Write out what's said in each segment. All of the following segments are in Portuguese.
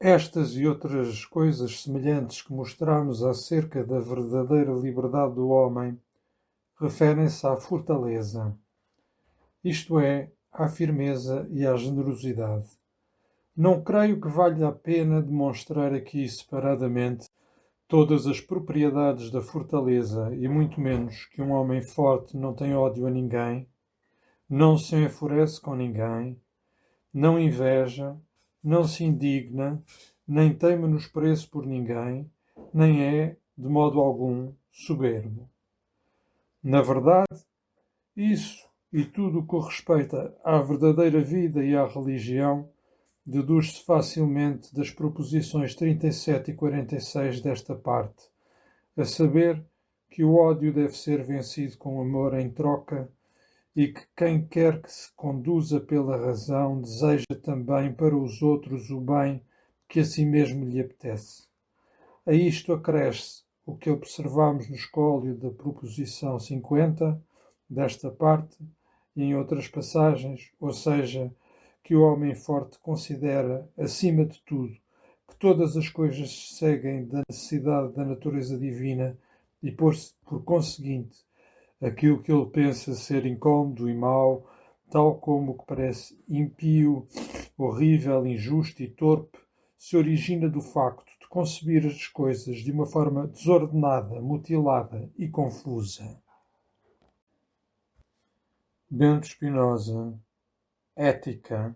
Estas e outras coisas semelhantes que mostramos acerca da verdadeira liberdade do homem referem-se à fortaleza, isto é, à firmeza e à generosidade. Não creio que valha a pena demonstrar aqui separadamente todas as propriedades da fortaleza e muito menos que um homem forte não tem ódio a ninguém, não se enfurece com ninguém, não inveja, não se indigna, nem tem menosprezo por ninguém, nem é, de modo algum, soberbo. Na verdade, isso e tudo o que respeita à verdadeira vida e à religião deduz-se facilmente das proposições 37 e 46 desta parte, a saber que o ódio deve ser vencido com amor em troca e que quem quer que se conduza pela razão deseja também para os outros o bem que a si mesmo lhe apetece. A isto acresce o que observamos no escólio da proposição 50, desta parte, e em outras passagens, ou seja, que o homem forte considera, acima de tudo, que todas as coisas seguem da necessidade da natureza divina e, por conseguinte, aquilo que ele pensa ser incómodo e mau, tal como o que parece impio, horrível, injusto e torpe, se origina do facto de conceber as coisas de uma forma desordenada, mutilada e confusa. Bento Spinoza, Ética,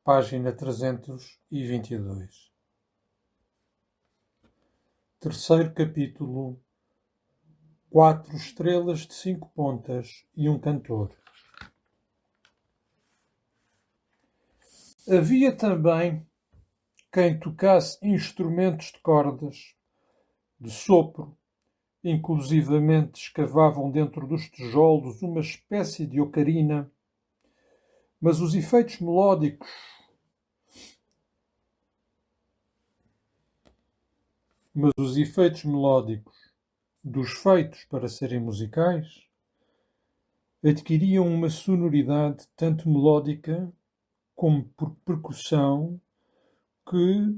página 322. Terceiro capítulo. 4 estrelas de 5 pontas e um cantor. Havia também quem tocasse instrumentos de cordas, de sopro, inclusivamente escavavam dentro dos tijolos uma espécie de ocarina, mas os efeitos melódicos dos feitos para serem musicais adquiriam uma sonoridade tanto melódica como por percussão que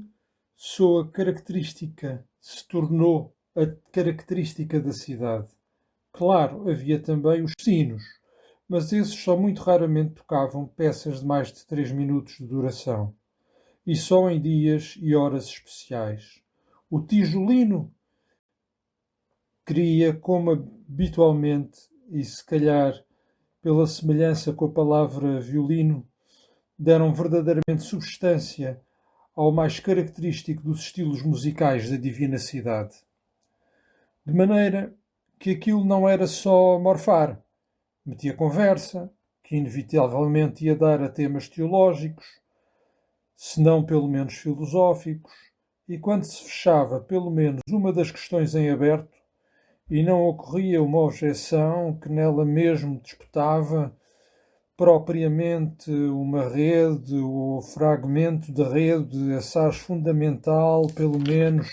sua característica se tornou a característica da cidade. Claro, havia também os sinos, mas esses só muito raramente tocavam peças de mais de 3 minutos de duração, e só em dias e horas especiais. O tijolino queria, como habitualmente, e se calhar pela semelhança com a palavra violino, deram verdadeiramente substância ao mais característico dos estilos musicais da divina cidade. De maneira que aquilo não era só morfar, metia conversa, que inevitavelmente ia dar a temas teológicos, se não pelo menos filosóficos, e quando se fechava pelo menos uma das questões em aberto, e não ocorria uma objeção que nela mesmo disputava propriamente uma rede ou fragmento de rede assaz fundamental, pelo menos,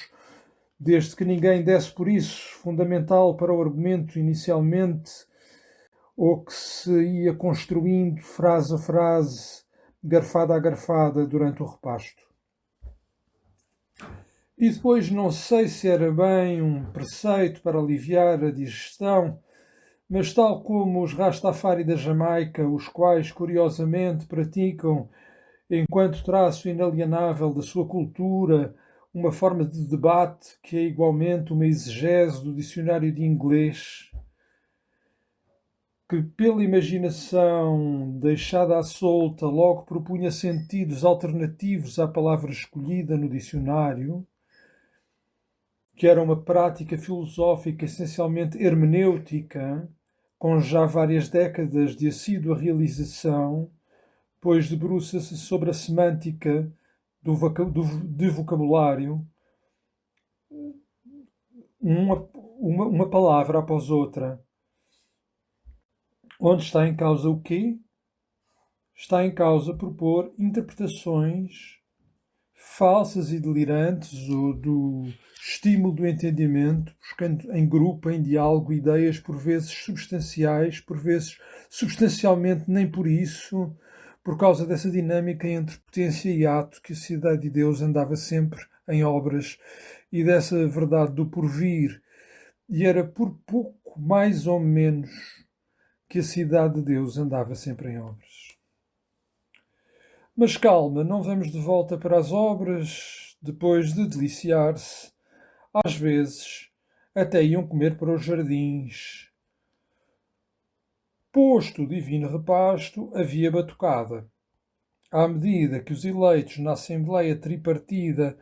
desde que ninguém desse por isso, fundamental para o argumento inicialmente, ou que se ia construindo frase a frase, garfada a garfada durante o repasto. E depois não sei se era bem um preceito para aliviar a digestão, mas tal como os Rastafari da Jamaica, os quais curiosamente praticam, enquanto traço inalienável da sua cultura, uma forma de debate que é igualmente uma exegese do dicionário de inglês, que pela imaginação deixada à solta logo propunha sentidos alternativos à palavra escolhida no dicionário, que era uma prática filosófica essencialmente hermenêutica, com já várias décadas de assídua realização, pois debruça-se sobre a semântica de vocabulário, uma palavra após outra. Onde está em causa o quê? Está em causa propor interpretações falsas e delirantes ou do estímulo do entendimento, buscando em grupo, em diálogo, ideias por vezes substanciais, por vezes substancialmente nem por isso, por causa dessa dinâmica entre potência e ato, que a cidade de Deus andava sempre em obras, e dessa verdade do porvir, e era por pouco mais ou menos que a cidade de Deus andava sempre em obras. Mas calma, não vamos de volta para as obras, depois de deliciar-se. Às vezes, até iam comer para os jardins. Posto o divino repasto, havia batucada. À medida que os eleitos na Assembleia Tripartida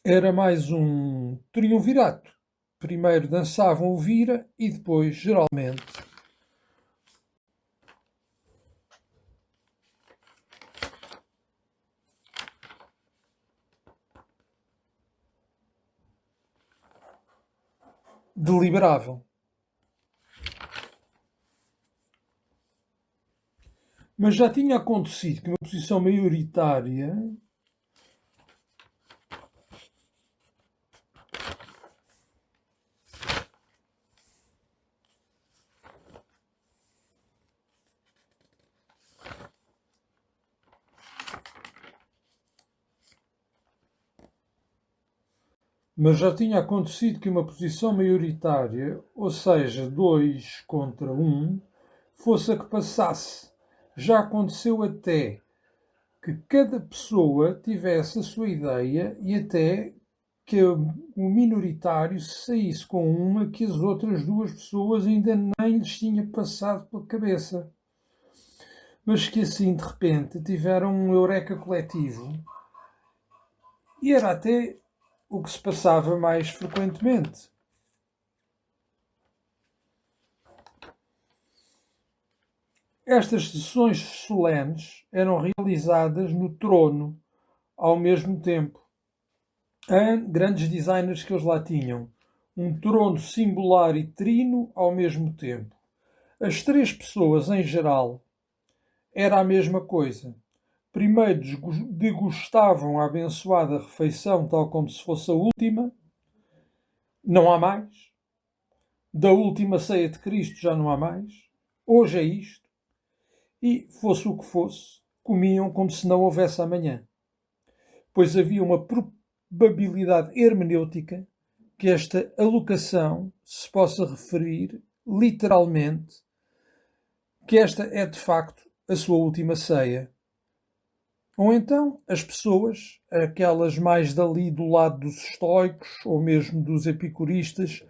era mais um triunvirato. Primeiro dançavam o vira e depois, geralmente, deliberavam. Mas já tinha acontecido que uma posição maioritária ou seja, 2 contra 1, fosse a que passasse. Já aconteceu até que cada pessoa tivesse a sua ideia e até que o minoritário saísse com uma que as outras 2 pessoas ainda nem lhes tinha passado pela cabeça. Mas que assim, de repente, tiveram um eureka coletivo. E era até o que se passava mais frequentemente. Estas sessões solenes eram realizadas no trono ao mesmo tempo. Há grandes designers que eles lá tinham. Um trono singular e trino ao mesmo tempo. As 3 pessoas, em geral, era a mesma coisa. Primeiro degustavam a abençoada refeição, tal como se fosse a última. Não há mais. Da última ceia de Cristo já não há mais. Hoje é isto. E, fosse o que fosse, comiam como se não houvesse amanhã. Pois havia uma probabilidade hermenêutica que esta alocação se possa referir, literalmente, que esta é, de facto, a sua última ceia. Ou então, as pessoas, aquelas mais dali do lado dos estoicos, ou mesmo dos epicuristas,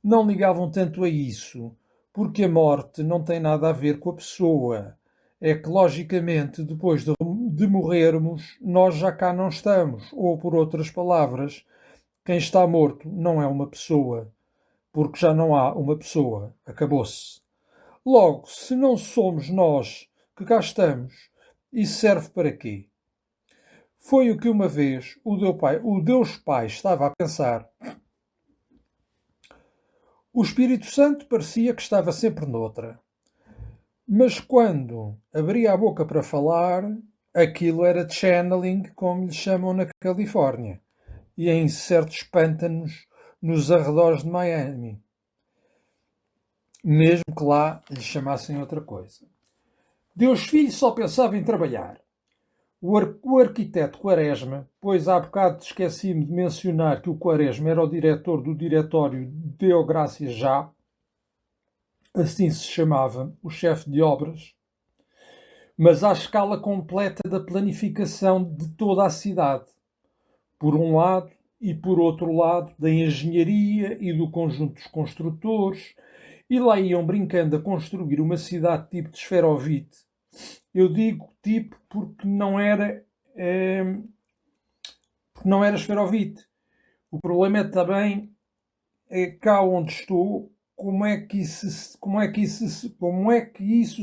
não ligavam tanto a isso, porque a morte não tem nada a ver com a pessoa. É que, logicamente, depois de morrermos, nós já cá não estamos. Ou, por outras palavras, quem está morto não é uma pessoa, porque já não há uma pessoa. Acabou-se. Logo, se não somos nós que cá estamos, isso serve para quê? Foi o que uma vez o Deus Pai estava a pensar. O Espírito Santo parecia que estava sempre noutra. Mas quando abria a boca para falar, aquilo era channeling, como lhe chamam na Califórnia, e em certos pântanos nos arredores de Miami. Mesmo que lá lhe chamassem outra coisa. Deus Filho só pensava em trabalhar. O arquiteto Quaresma, pois há bocado esqueci-me de mencionar que o Quaresma era o diretor do diretório Deográcia Já, assim se chamava o chefe de obras, mas à escala completa da planificação de toda a cidade, por um lado, e por outro lado, da engenharia e do conjunto dos construtores, e lá iam brincando a construir uma cidade tipo de esferovite. Eu digo tipo porque não era esferovite. O problema é também cá onde estou, como é que isso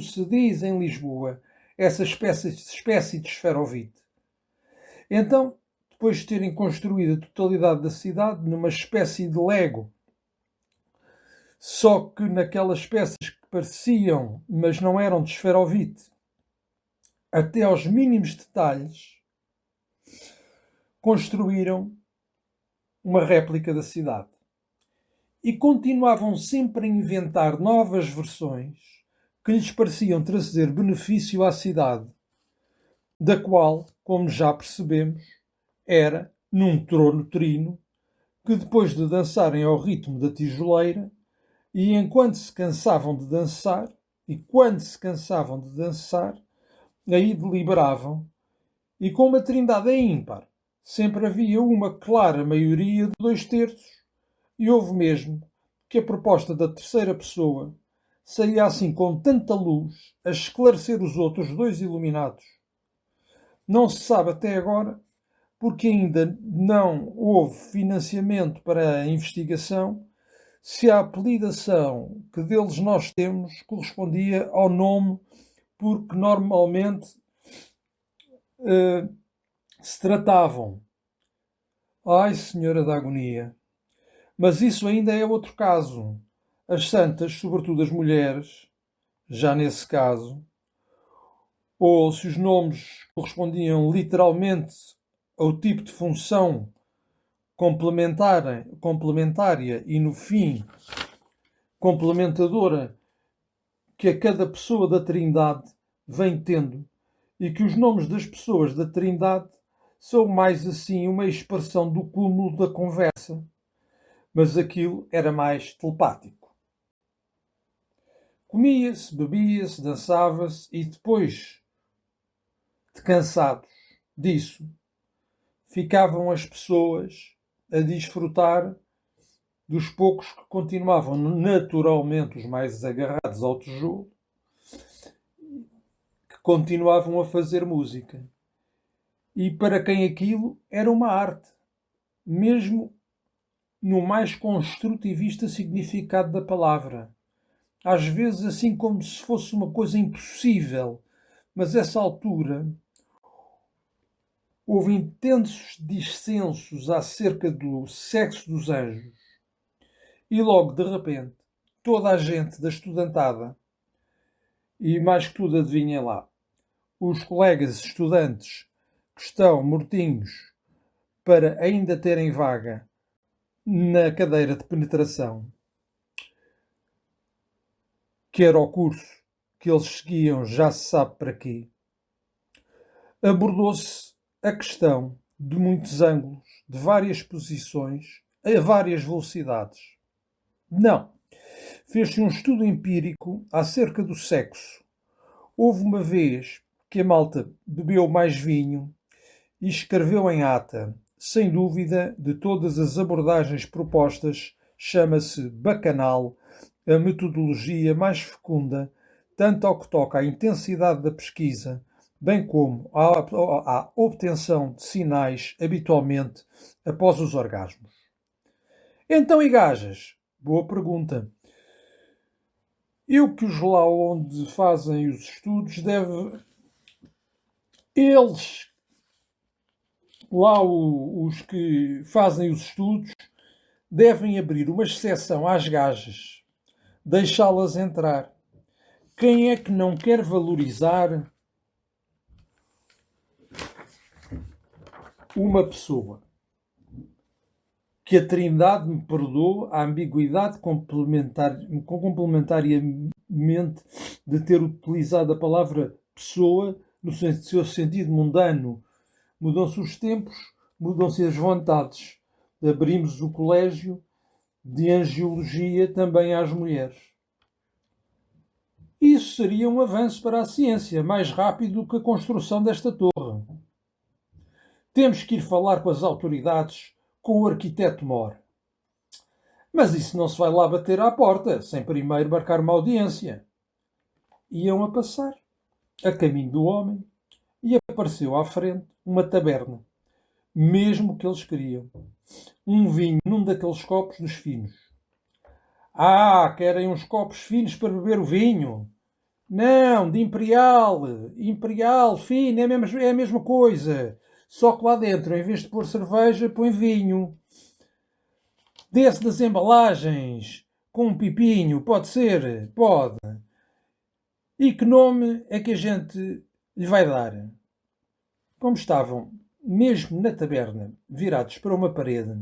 se diz em Lisboa, essa espécie de esferovite. Então, depois de terem construído a totalidade da cidade numa espécie de Lego, só que naquelas peças que pareciam, mas não eram de esferovite, até aos mínimos detalhes, construíram uma réplica da cidade. E continuavam sempre a inventar novas versões que lhes pareciam trazer benefício à cidade, da qual, como já percebemos, era num trono trino, que depois de dançarem ao ritmo da tijoleira, e enquanto se cansavam de dançar, e quando se cansavam de dançar, aí deliberavam, e com uma trindade ímpar, sempre havia uma clara maioria de 2/3, e houve mesmo que a proposta da terceira pessoa saía assim com tanta luz a esclarecer os outros dois iluminados. Não se sabe até agora, porque ainda não houve financiamento para a investigação, se a apelidação que deles nós temos correspondia ao nome porque normalmente se tratavam. Ai, Senhora da Agonia! Mas isso ainda é outro caso. As santas, sobretudo as mulheres, já nesse caso, ou se os nomes correspondiam literalmente ao tipo de função complementária e, no fim, complementadora que a cada pessoa da Trindade vem tendo, e que os nomes das pessoas da Trindade são mais assim uma expressão do cúmulo da conversa, mas aquilo era mais telepático. Comia-se, bebia-se, dançava-se e depois de cansados disso, ficavam as pessoas a desfrutar dos poucos que continuavam naturalmente os mais agarrados ao tijolo, que continuavam a fazer música. E para quem aquilo era uma arte, mesmo no mais construtivista significado da palavra. Às vezes assim como se fosse uma coisa impossível, mas essa altura houve intensos dissensos acerca do sexo dos anjos. E logo, de repente, toda a gente da estudantada, e mais que tudo, adivinhem lá, os colegas estudantes que estão mortinhos para ainda terem vaga na cadeira de penetração, que era o curso que eles seguiam já se sabe para quê, abordou-se a questão de muitos ângulos, de várias posições, a várias velocidades. Não. Fez-se um estudo empírico acerca do sexo. Houve uma vez que a malta bebeu mais vinho e escreveu em ata. Sem dúvida, de todas as abordagens propostas, chama-se bacanal a metodologia mais fecunda, tanto ao que toca à intensidade da pesquisa, bem como à obtenção de sinais habitualmente após os orgasmos. Então, e gajas? Boa pergunta. Eu que os lá onde fazem os estudos eles, lá os que fazem os estudos, devem abrir uma exceção às gajas, deixá-las entrar. Quem é que não quer valorizar uma pessoa? Que a Trindade me perdoe a ambiguidade complementariamente de ter utilizado a palavra pessoa no seu sentido mundano. Mudam-se os tempos, mudam-se as vontades. Abrimos o colégio de angiologia também às mulheres. Isso seria um avanço para a ciência, mais rápido do que a construção desta torre. Temos que ir falar com as autoridades, com o arquiteto Mor. Mas isso não se vai lá bater à porta, sem primeiro marcar uma audiência. Iam a passar, a caminho do homem, e apareceu à frente uma taberna, mesmo que eles queriam. Um vinho num daqueles copos dos finos. Ah, querem uns copos finos para beber o vinho? Não, de imperial. Imperial, fino, é a mesma coisa. Só que lá dentro, em vez de pôr cerveja, põe vinho. Desse das embalagens, com um pipinho, pode ser? Pode. E que nome é que a gente lhe vai dar? Como estavam, mesmo na taberna, virados para uma parede,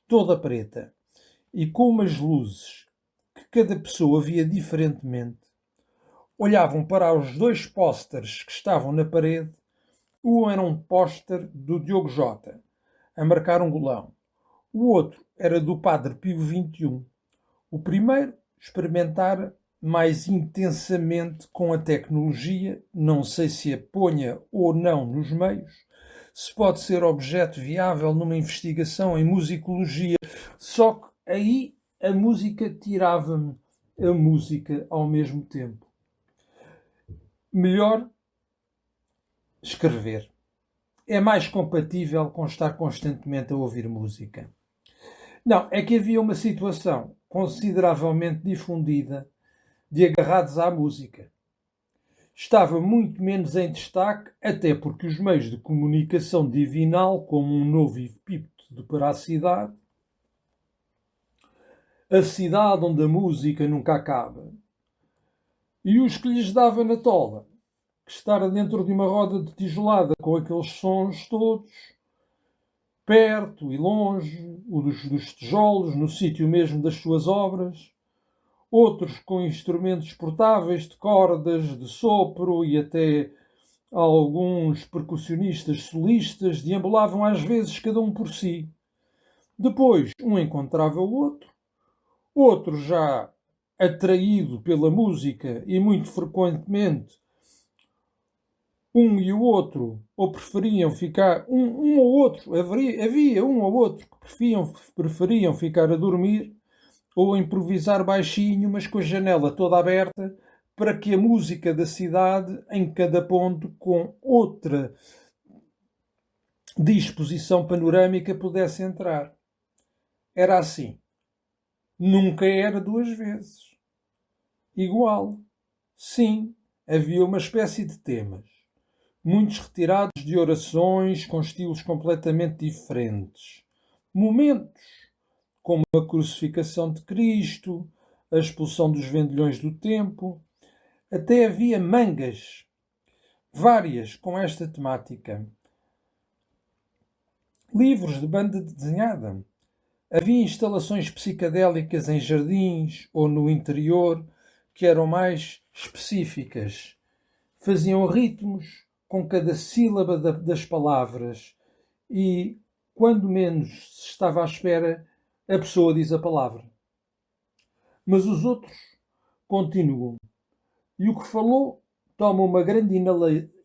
toda preta, e com umas luzes que cada pessoa via diferentemente, olhavam para os dois pósteres que estavam na parede. Um era um póster do Diogo Jota, a marcar um golão. O outro era do Padre Pio XXI. O primeiro experimentara mais intensamente com a tecnologia, não sei se a ponha ou não nos meios, se pode ser objeto viável numa investigação em musicologia, só que aí a música tirava-me a música ao mesmo tempo. Melhor escrever. É mais compatível com estar constantemente a ouvir música. Não, é que havia uma situação consideravelmente difundida de agarrados à música. Estava muito menos em destaque, até porque os meios de comunicação divinal, como um novo epípeto para a cidade onde a música nunca acaba, e os que lhes dava na tola, que estar dentro de uma roda de tijolada com aqueles sons todos, perto e longe, o dos tijolos, no sítio mesmo das suas obras, outros com instrumentos portáveis de cordas, de sopro e até alguns percussionistas solistas deambulavam às vezes cada um por si. Depois um encontrava o outro já atraído pela música e muito frequentemente um e o outro ou preferiam ficar um ou outro, havia um ou outro que preferiam ficar a dormir ou a improvisar baixinho, mas com a janela toda aberta, para que a música da cidade, em cada ponto, com outra disposição panorâmica, pudesse entrar. Era assim. Nunca era duas vezes. Igual. Sim, havia uma espécie de temas. Muitos retirados de orações com estilos completamente diferentes. Momentos, como a crucificação de Cristo, a expulsão dos vendilhões do tempo. Até havia mangas, várias com esta temática. Livros de banda desenhada. Havia instalações psicadélicas em jardins ou no interior que eram mais específicas. Faziam ritmos com cada sílaba das palavras e, quando menos se estava à espera, a pessoa diz a palavra. Mas os outros continuam. E o que falou toma uma grande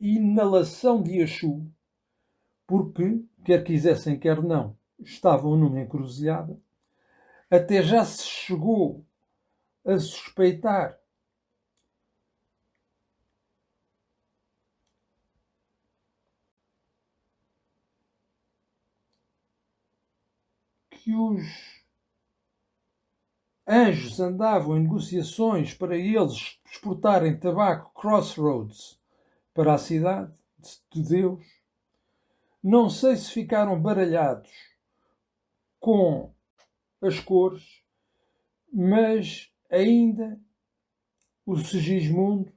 inalação de achu, porque, quer quisessem, quer não, estavam numa encruzilhada. Até já se chegou a suspeitar que os anjos andavam em negociações para eles exportarem tabaco Crossroads para a cidade de Deus. Não sei se ficaram baralhados com as cores, mas ainda o Segismundo,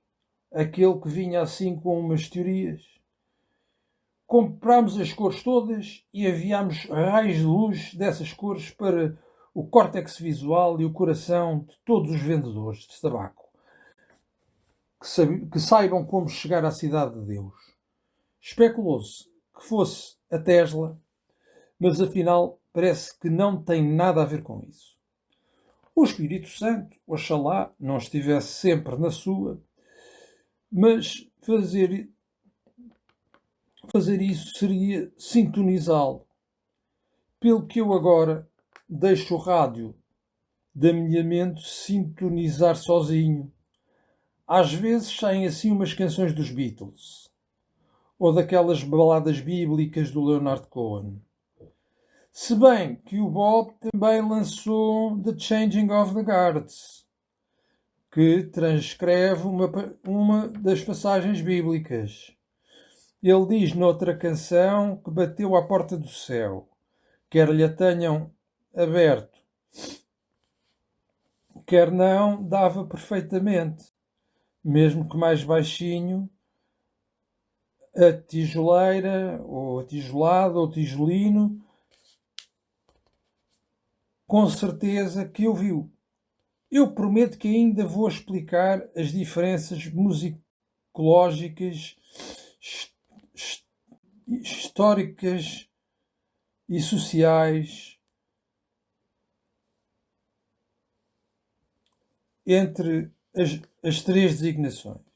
aquele que vinha assim com umas teorias, comprámos as cores todas e enviámos raios de luz dessas cores para o córtex visual e o coração de todos os vendedores de tabaco, que saibam como chegar à cidade de Deus. Especulou-se que fosse a Tesla, mas afinal parece que não tem nada a ver com isso. O Espírito Santo, oxalá, não estivesse sempre na sua, mas fazer isso seria sintonizá-lo. Pelo que eu agora deixo o rádio da minha mente sintonizar sozinho. Às vezes saem assim umas canções dos Beatles, ou daquelas baladas bíblicas do Leonard Cohen. Se bem que o Bob também lançou The Changing of the Guards, que transcreve uma das passagens bíblicas. Ele diz noutra canção que bateu à porta do céu, quer lhe a tenham aberto, quer não, dava perfeitamente, mesmo que mais baixinho, a tijoleira, ou a tijolada, ou tijolino, com certeza que ouviu. Eu prometo que ainda vou explicar as diferenças musicológicas, históricas e sociais entre as três designações.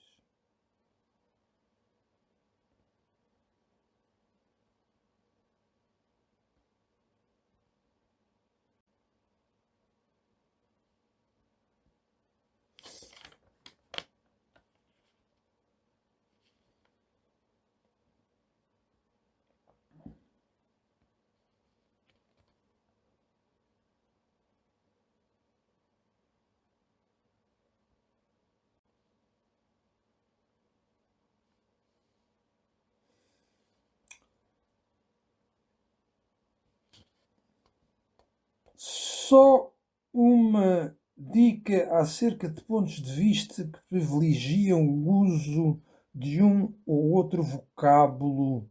Só uma dica acerca de pontos de vista que privilegiam o uso de um ou outro vocábulo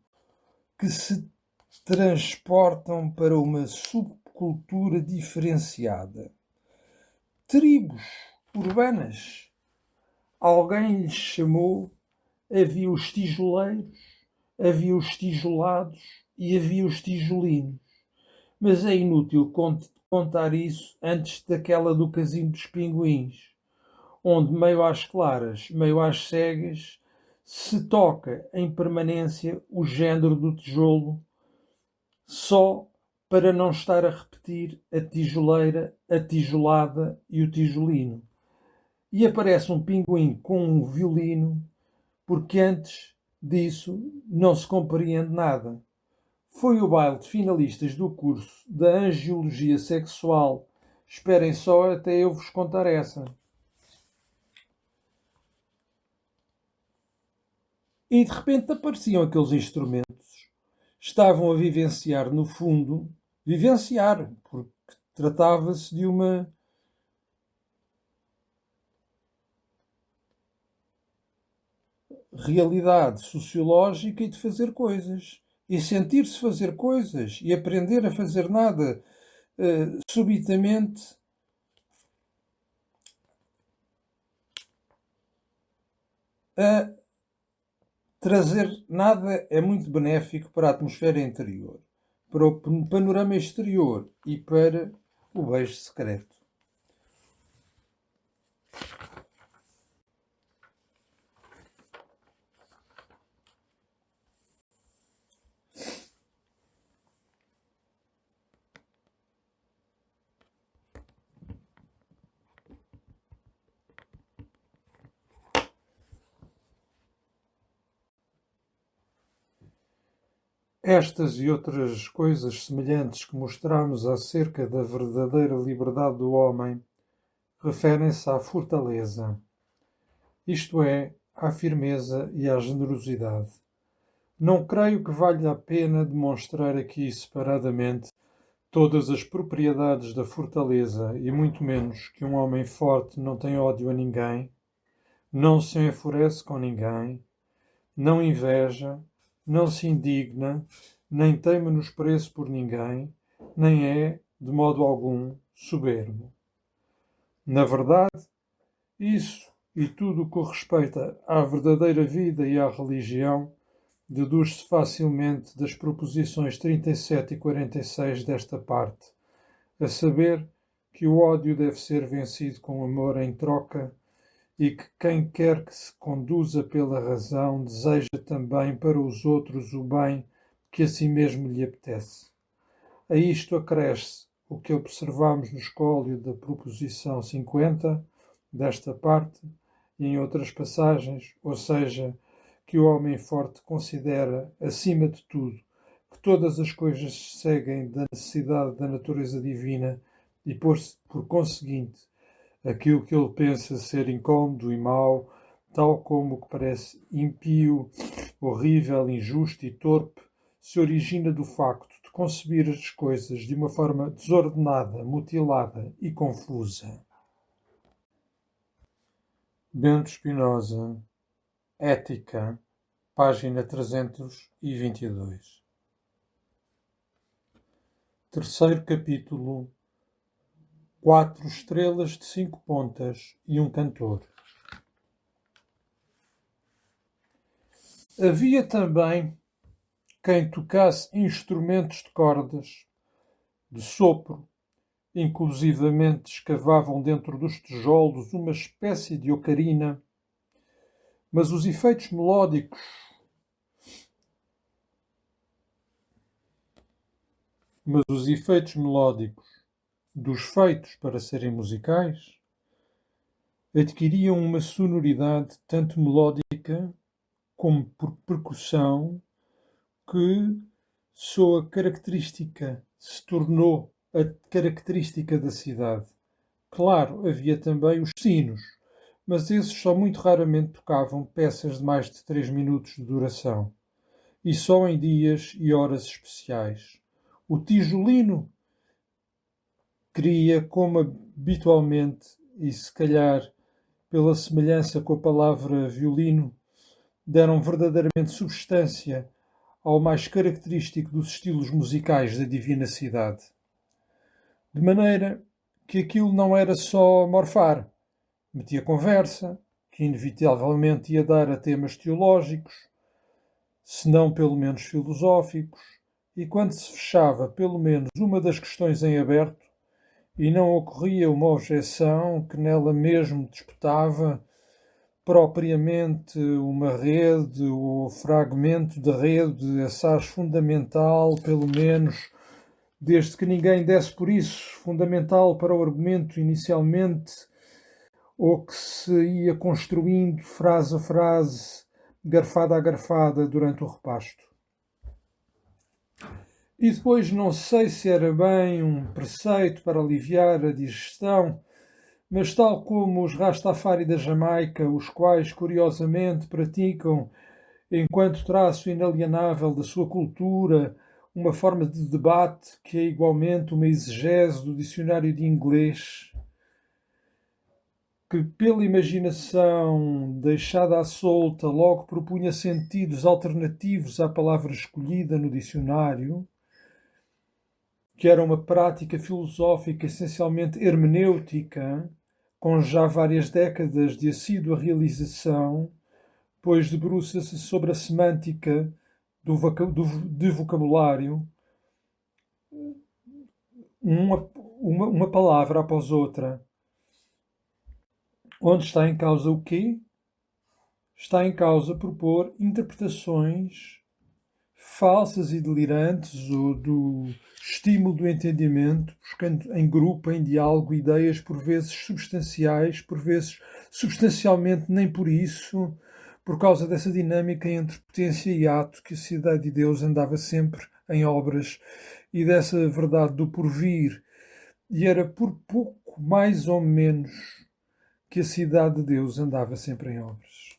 que se transportam para uma subcultura diferenciada. Tribos urbanas. Alguém lhes chamou, havia os tijoleiros, havia os tijolados e havia os tijolinos. Mas é inútil contar isso antes daquela do casino dos pinguins, onde, meio às claras, meio às cegas, se toca em permanência o género do tijolo, só para não estar a repetir a tijoleira, a tijolada e o tijolino. E aparece um pinguim com um violino, porque antes disso não se compreende nada. Foi o baile de finalistas do curso da Angiologia Sexual. Esperem só até eu vos contar essa. E de repente apareciam aqueles instrumentos. Estavam a vivenciar, no fundo, vivenciar, porque tratava-se de uma realidade sociológica e de fazer coisas. E sentir-se fazer coisas e aprender a fazer nada subitamente a trazer nada é muito benéfico para a atmosfera interior, para o panorama exterior e para o beijo secreto. Estas e outras coisas semelhantes que mostramos acerca da verdadeira liberdade do homem referem-se à fortaleza, isto é, à firmeza e à generosidade. Não creio que valha a pena demonstrar aqui separadamente todas as propriedades da fortaleza e muito menos que um homem forte não tem ódio a ninguém, não se enfurece com ninguém, não inveja, não se indigna, nem tem menosprezo por ninguém, nem é, de modo algum, soberbo. Na verdade, isso e tudo o que respeita à verdadeira vida e à religião deduz-se facilmente das proposições 37 e 46 desta parte, a saber que o ódio deve ser vencido com amor em troca e que quem quer que se conduza pela razão deseja também para os outros o bem que a si mesmo lhe apetece. A isto acresce o que observamos no escólio da proposição 50, desta parte, e em outras passagens, ou seja, que o homem forte considera, acima de tudo, que todas as coisas seguem da necessidade da natureza divina e, por conseguinte, aquilo que ele pensa ser incómodo e mau, tal como o que parece impio, horrível, injusto e torpe, se origina do facto de conceber as coisas de uma forma desordenada, mutilada e confusa. Bento Spinoza, Ética, página 322. Terceiro capítulo 4 estrelas de 5 pontas e um cantor. Havia também quem tocasse instrumentos de cordas, de sopro, inclusivamente escavavam dentro dos tijolos uma espécie de ocarina, mas os efeitos melódicos dos feitos para serem musicais adquiriam uma sonoridade tanto melódica como por percussão que se tornou a característica da cidade. Claro, havia também os sinos, mas esses só muito raramente tocavam peças de mais de 3 minutos de duração, e só em dias e horas especiais. O tijolino queria, como habitualmente, e se calhar pela semelhança com a palavra violino, deram verdadeiramente substância ao mais característico dos estilos musicais da Divina Cidade. De maneira que aquilo não era só morfar, metia conversa, que inevitavelmente ia dar a temas teológicos, se não pelo menos filosóficos, e quando se fechava pelo menos uma das questões em aberto, e não ocorria uma objeção que nela mesmo disputava propriamente uma rede ou fragmento de rede, assaz fundamental, pelo menos, desde que ninguém desse por isso, fundamental para o argumento inicialmente, ou que se ia construindo frase a frase, garfada a garfada durante o repasto. E depois não sei se era bem um preceito para aliviar a digestão, mas tal como os Rastafari da Jamaica, os quais curiosamente praticam, enquanto traço inalienável da sua cultura, uma forma de debate que é igualmente uma exegese do dicionário de inglês, que pela imaginação deixada à solta logo propunha sentidos alternativos à palavra escolhida no dicionário, que era uma prática filosófica essencialmente hermenêutica, com já várias décadas de assídua realização, pois debruça-se sobre a semântica de vocabulário, uma palavra após outra. Onde está em causa o quê? Está em causa propor interpretações falsas e delirantes ou do estímulo do entendimento, buscando em grupo, em diálogo, ideias por vezes substanciais, por vezes substancialmente nem por isso, por causa dessa dinâmica entre potência e ato que a cidade de Deus andava sempre em obras e dessa verdade do porvir, e era por pouco mais ou menos que a cidade de Deus andava sempre em obras.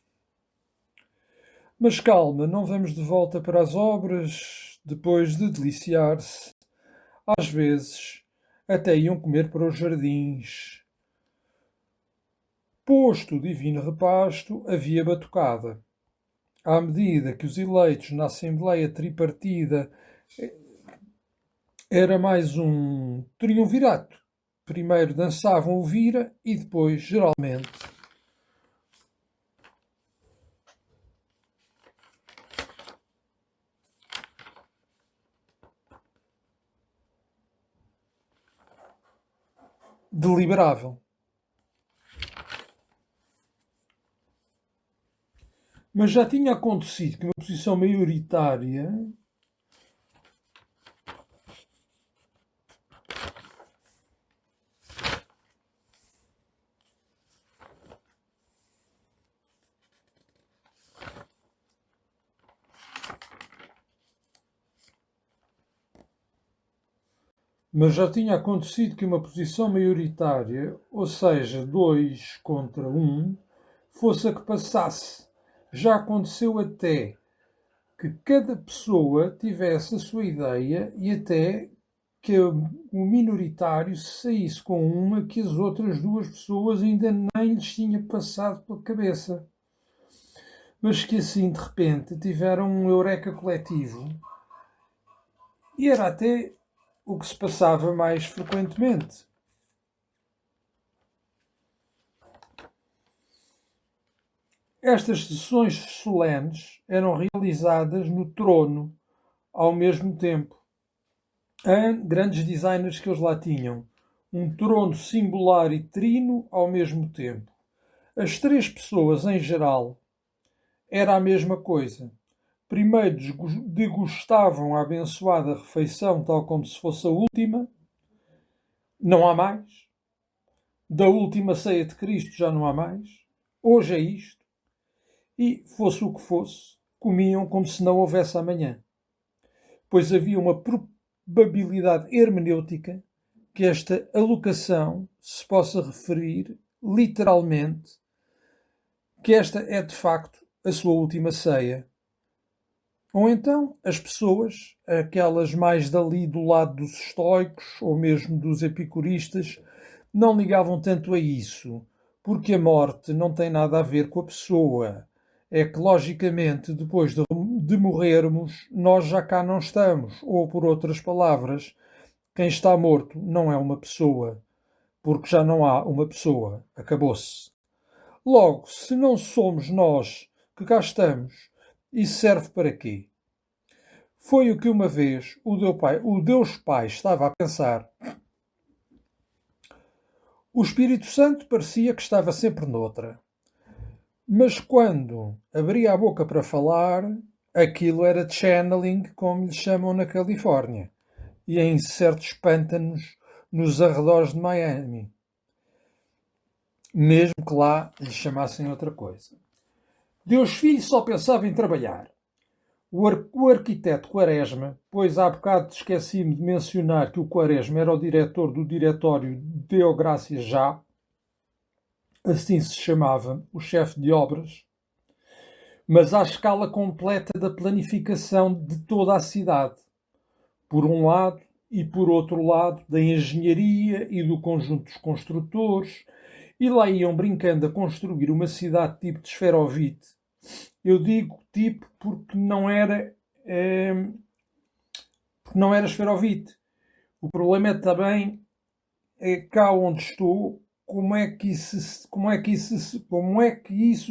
Mas calma, não vamos de volta para as obras, depois de deliciar-se. Às vezes, até iam comer para os jardins. Posto o divino repasto, havia batucada. À medida que os eleitos na Assembleia Tripartida era mais um triunvirato. Primeiro dançavam o vira e depois, geralmente, deliberavam. Mas já tinha acontecido que uma posição maioritária ou seja, 2 contra 1, fosse a que passasse. Já aconteceu até que cada pessoa tivesse a sua ideia e até que o minoritário saísse com uma que as outras 2 pessoas ainda nem lhes tinha passado pela cabeça. Mas que assim, de repente, tiveram um eureka coletivo. E era até o que se passava mais frequentemente. Estas sessões solenes eram realizadas no trono ao mesmo tempo. Há grandes designers que eles lá tinham. Um trono singular e trino ao mesmo tempo. As três pessoas, em geral, era a mesma coisa. Primeiro degustavam a abençoada refeição, tal como se fosse a última. Não há mais. Da última ceia de Cristo já não há mais. Hoje é isto. E, fosse o que fosse, comiam como se não houvesse amanhã. Pois havia uma probabilidade hermenêutica que esta alocação se possa referir, literalmente, que esta é, de facto, a sua última ceia. Ou então, as pessoas, aquelas mais dali do lado dos estoicos, ou mesmo dos epicuristas, não ligavam tanto a isso, porque a morte não tem nada a ver com a pessoa. É que, logicamente, depois de morrermos, nós já cá não estamos. Ou, por outras palavras, quem está morto não é uma pessoa, porque já não há uma pessoa. Acabou-se. Logo, se não somos nós que cá estamos, isso serve para quê? Foi o que uma vez o Deus Pai estava a pensar. O Espírito Santo parecia que estava sempre noutra. Mas quando abria a boca para falar, aquilo era channeling, como lhe chamam na Califórnia, e em certos pântanos nos arredores de Miami. Mesmo que lá lhe chamassem outra coisa. Deus Filho só pensava em trabalhar. O arquiteto Quaresma, pois há bocado esqueci-me de mencionar que o Quaresma era o diretor do diretório Deográcia Já, assim se chamava o chefe de obras, mas à escala completa da planificação de toda a cidade, por um lado, e por outro lado, da engenharia e do conjunto dos construtores, e lá iam brincando a construir uma cidade tipo de esferovite. Eu digo tipo porque não era esferovite. O problema é também cá onde estou, como é que isso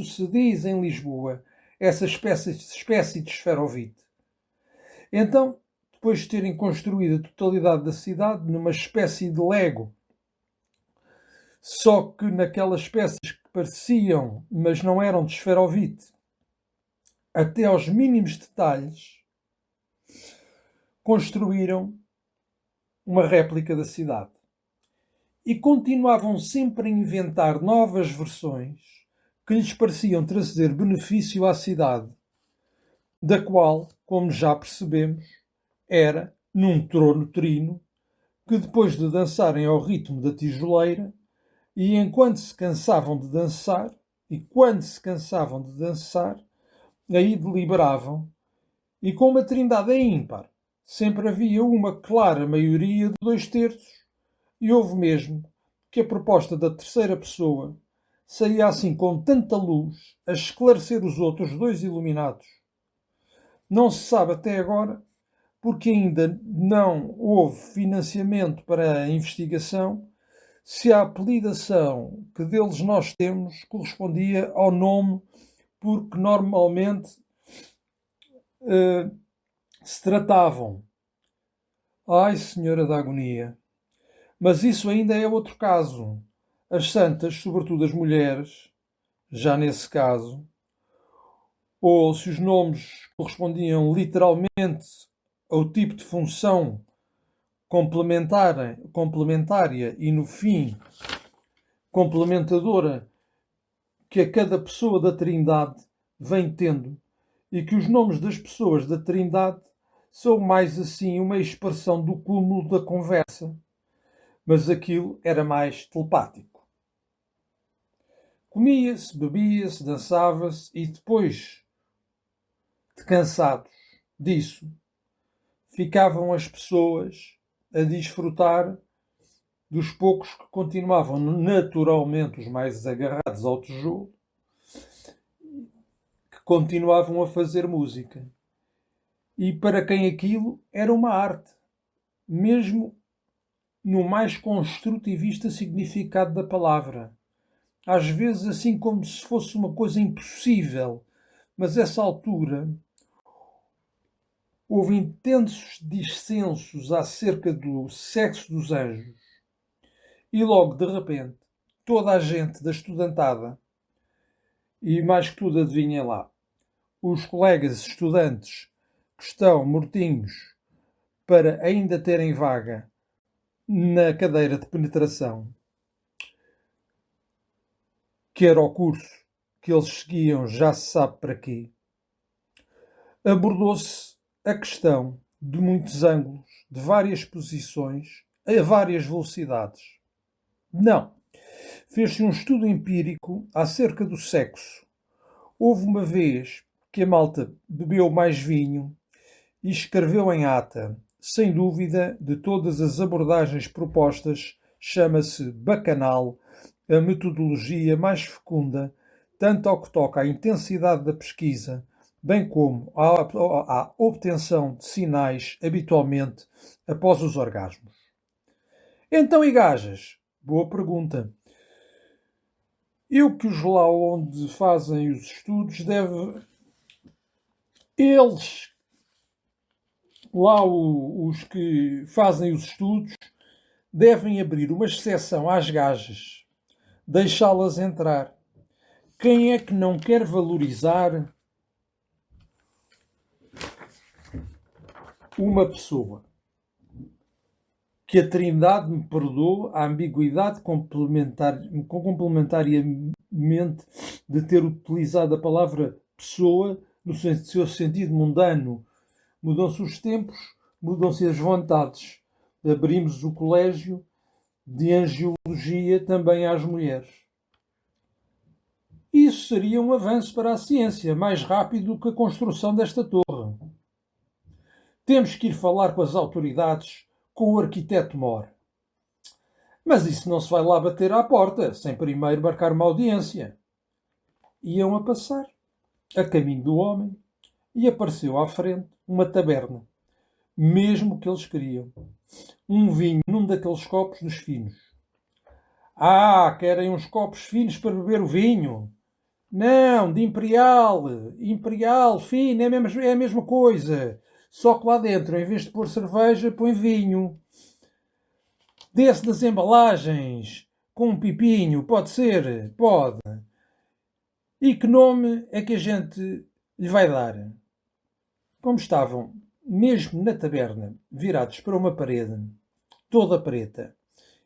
se diz em Lisboa, essa espécie de esferovite. Então, depois de terem construído a totalidade da cidade numa espécie de Lego, só que naquelas peças que pareciam, mas não eram de esferovite, até aos mínimos detalhes, construíram uma réplica da cidade. E continuavam sempre a inventar novas versões que lhes pareciam trazer benefício à cidade, da qual, como já percebemos, era num trono trino, que depois de dançarem ao ritmo da tijoleira, e enquanto se cansavam de dançar, aí deliberavam, e com uma trindade ímpar, sempre havia uma clara maioria de 2/3, e houve mesmo que a proposta da terceira pessoa saía assim com tanta luz a esclarecer os outros dois iluminados. Não se sabe até agora, porque ainda não houve financiamento para a investigação, se a apelidação que deles nós temos correspondia ao nome porque normalmente se tratavam. Ai, Senhora da Agonia! Mas isso ainda é outro caso. As santas, sobretudo as mulheres, já nesse caso, ou se os nomes correspondiam literalmente ao tipo de função complementária e, no fim, complementadora que a cada pessoa da Trindade vem tendo, e que os nomes das pessoas da Trindade são mais assim uma expressão do cúmulo da conversa. Mas aquilo era mais telepático. Comia-se, bebia-se, dançava-se e depois de cansados disso, ficavam as pessoas a desfrutar dos poucos que continuavam naturalmente os mais agarrados ao tijolo, que continuavam a fazer música. E para quem aquilo era uma arte, mesmo no mais construtivista significado da palavra. às vezes assim como se fosse uma coisa impossível. Mas essa altura houve intensos dissensos acerca do sexo dos anjos e logo de repente toda a gente da estudantada, e mais que tudo adivinhem lá, os colegas estudantes que estão mortinhos para ainda terem vaga na cadeira de penetração, que era o curso que eles seguiam já se sabe para quê, abordou-se a questão de muitos ângulos, de várias posições, a várias velocidades. Não. Fez-se um estudo empírico acerca do sexo. Houve uma vez que a malta bebeu mais vinho e escreveu em ata, sem dúvida, de todas as abordagens propostas, chama-se bacanal, a metodologia mais fecunda, tanto ao que toca à intensidade da pesquisa, bem como à obtenção de sinais habitualmente após os orgasmos. Então, e gajas? Boa pergunta. Eu que os lá onde fazem os estudos eles, lá os que fazem os estudos, devem abrir uma exceção às gajas, deixá-las entrar. Quem é que não quer valorizar uma pessoa? Que a Trindade me perdoe a ambiguidade complementariamente de ter utilizado a palavra pessoa no seu sentido mundano. Mudam-se os tempos, mudam-se as vontades. Abrimos o colégio de angiologia também às mulheres. Isso seria um avanço para a ciência, mais rápido do que a construção desta torre. Temos que ir falar com as autoridades, com o arquiteto Mor. Mas isso não se vai lá bater à porta, sem primeiro marcar uma audiência. Iam a passar, a caminho do homem, e apareceu à frente uma taberna. Mesmo que eles queriam. Um vinho num daqueles copos dos finos. Ah, querem uns copos finos para beber o vinho? Não, de imperial. Imperial, fino, é a mesma coisa. Só que lá dentro, em vez de pôr cerveja, põe vinho. Desse das embalagens, com um pipinho, pode ser? Pode. E que nome é que a gente lhe vai dar? Como estavam, mesmo na taberna, virados para uma parede, toda preta,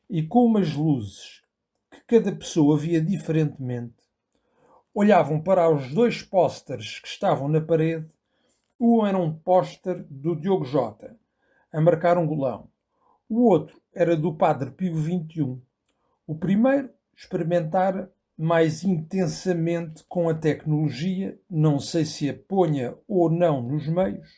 e com umas luzes que cada pessoa via diferentemente, olhavam para os dois pósteres que estavam na parede. Um era um póster do Diogo Jota, a marcar um golão. O outro era do Padre Pio XXI. O primeiro experimentara mais intensamente com a tecnologia, não sei se a ponha ou não nos meios,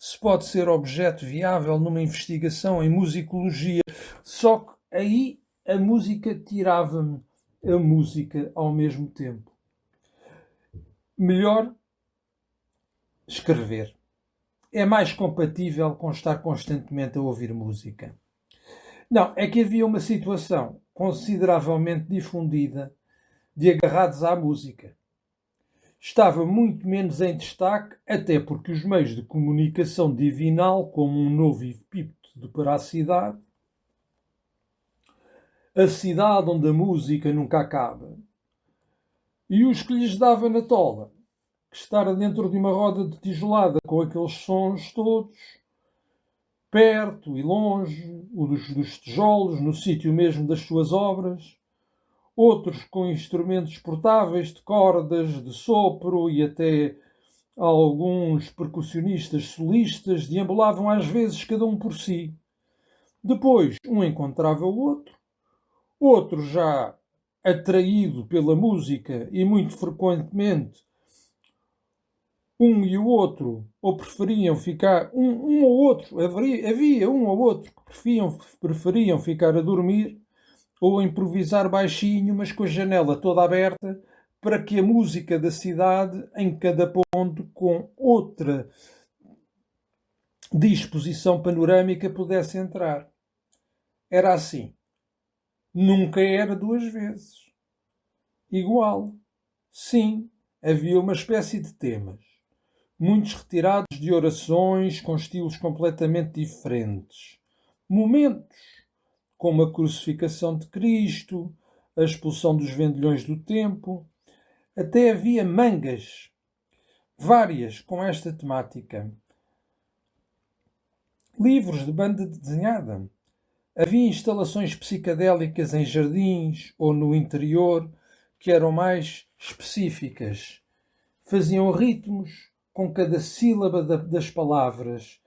se pode ser objeto viável numa investigação em musicologia, só que aí a música tirava-me a música ao mesmo tempo. Melhor escrever. É mais compatível com estar constantemente a ouvir música. Não, é que havia uma situação consideravelmente difundida de agarrados à música. Estava muito menos em destaque, até porque os meios de comunicação divinal, como um novo epípeto para a cidade onde a música nunca acaba, e os que lhes dava na tola, que estar dentro de uma roda de tijolada com aqueles sons todos, perto e longe, o dos tijolos, no sítio mesmo das suas obras, outros com instrumentos portáveis de cordas, de sopro e até alguns percussionistas solistas deambulavam às vezes cada um por si. Depois um encontrava o outro já atraído pela música e muito frequentemente um e o outro ou preferiam ficar um ou outro, havia um ou outro que preferiam ficar a dormir ou a improvisar baixinho, mas com a janela toda aberta, para que a música da cidade, em cada ponto, com outra disposição panorâmica, pudesse entrar. Era assim. Nunca era duas vezes. Igual. Sim, havia uma espécie de temas, muitos retirados de orações com estilos completamente diferentes. Momentos, como a crucificação de Cristo, a expulsão dos vendilhões do templo. Até havia mangas, várias com esta temática. Livros de banda desenhada. Havia instalações psicadélicas em jardins ou no interior que eram mais específicas. Faziam ritmos com cada sílaba das palavras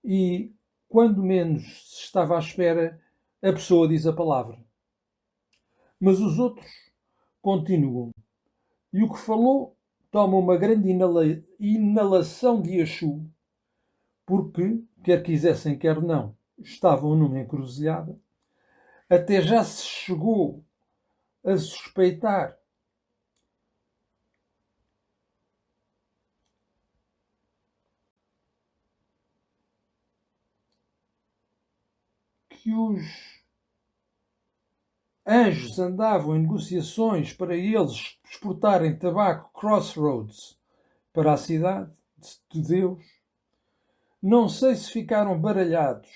e, quando menos se estava à espera, a pessoa diz a palavra. Mas os outros continuam. E o que falou toma uma grande inalação de Exu, porque, quer quisessem, quer não, estavam numa encruzilhada. Até já se chegou a suspeitar que os anjos andavam em negociações para eles exportarem tabaco Crossroads para a cidade de Deus. Não sei se ficaram baralhados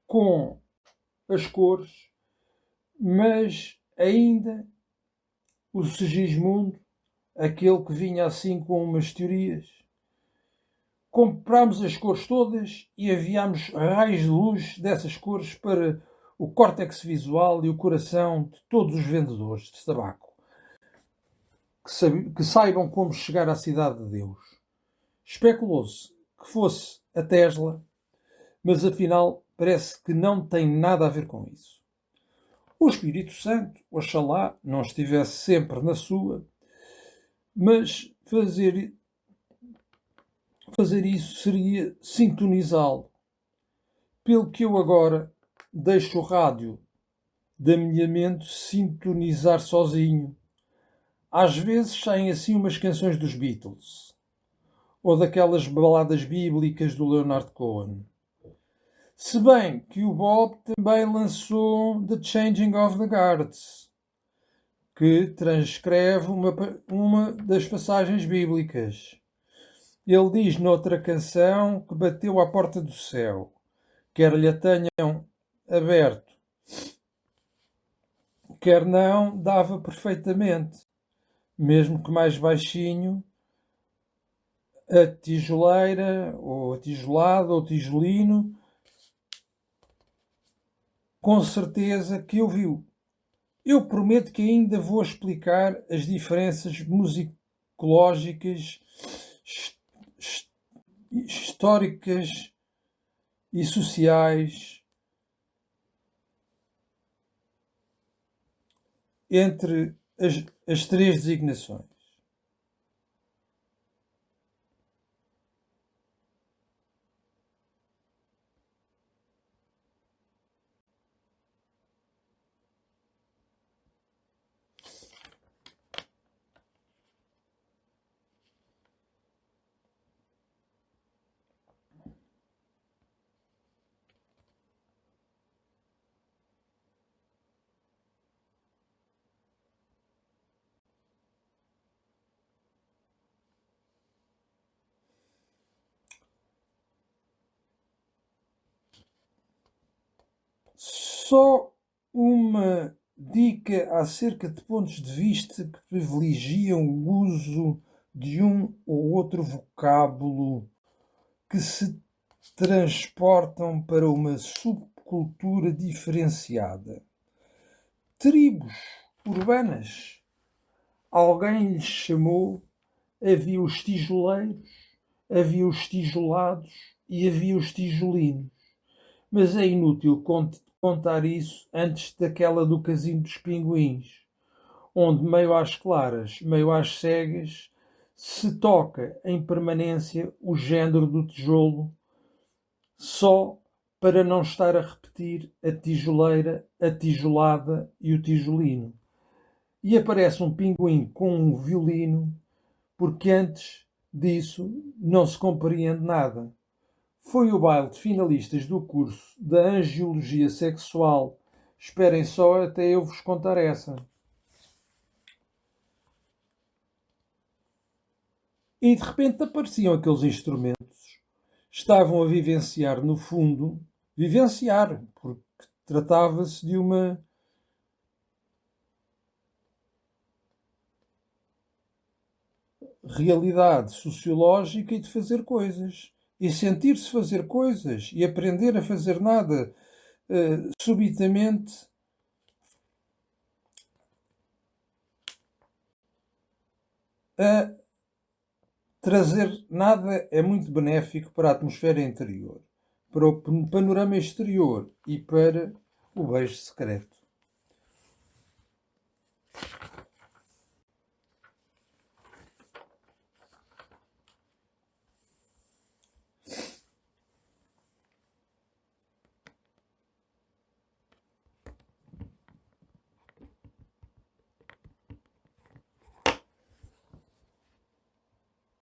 com as cores, mas ainda o Segismundo, aquele que vinha assim com umas teorias. Comprámos as cores todas e enviámos raios de luz dessas cores para o córtex visual e o coração de todos os vendedores de tabaco, que saibam como chegar à cidade de Deus. Especulou-se que fosse a Tesla, mas afinal parece que não tem nada a ver com isso. O Espírito Santo, oxalá, não estivesse sempre na sua, mas fazer isso seria sintonizá-lo. Pelo que eu agora deixo o rádio da minha mente sintonizar sozinho. Às vezes saem assim umas canções dos Beatles, ou daquelas baladas bíblicas do Leonard Cohen. Se bem que o Bob também lançou The Changing of the Guards, que transcreve uma das passagens bíblicas. Ele diz noutra canção que bateu à porta do céu, quer lhe a tenham aberto, quer não, dava perfeitamente, mesmo que mais baixinho, a tijoleira, ou a tijolada, ou tijolino, com certeza que ouviu. Eu prometo que ainda vou explicar as diferenças musicológicas, históricas e sociais entre as três designações. Só uma dica acerca de pontos de vista que privilegiam o uso de um ou outro vocábulo que se transportam para uma subcultura diferenciada. Tribos urbanas. Alguém lhes chamou, havia os tijoleiros, havia os tijolados e havia os tijolinos. Mas é inútil contar isso antes daquela do casino dos pinguins, onde, meio às claras, meio às cegas, se toca em permanência o género do tijolo, só para não estar a repetir a tijoleira, a tijolada e o tijolino. E aparece um pinguim com um violino, porque antes disso não se compreende nada. Foi o baile de finalistas do curso da Angiologia Sexual. Esperem só até eu vos contar essa. E de repente apareciam aqueles instrumentos. Estavam a vivenciar, no fundo, vivenciar, porque tratava-se de uma realidade sociológica e de fazer coisas. E sentir-se fazer coisas e aprender a fazer nada subitamente a trazer nada é muito benéfico para a atmosfera interior, para o panorama exterior e para o beijo secreto.